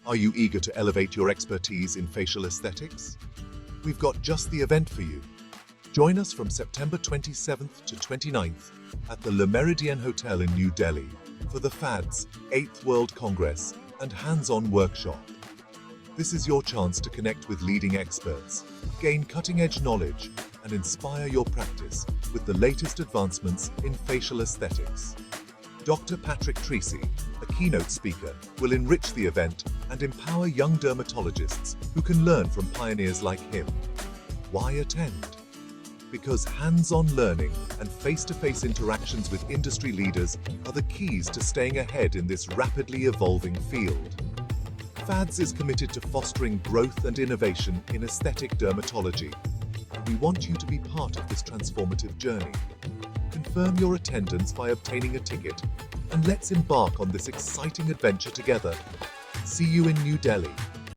Are you eager to elevate your expertise in facial aesthetics? We've got just the event for you. Join us from September 27th to 29th at the Meridien Hotel in New Delhi for the FAD's 8th World Congress and hands-on workshop. This is your chance to connect with leading experts, gain cutting-edge knowledge, and inspire your practice with the latest advancements in facial aesthetics. Dr. Patrick Treacy, a keynote speaker, will enrich the event and empower young dermatologists who can learn from pioneers like him. Why attend? Because hands-on learning and face-to-face interactions with industry leaders are the keys to staying ahead in this rapidly evolving field. FADS is committed to fostering growth and innovation in aesthetic dermatology, and we want you to be part of this transformative journey. Confirm your attendance by obtaining a ticket, and let's embark on this exciting adventure together. See you in New Delhi.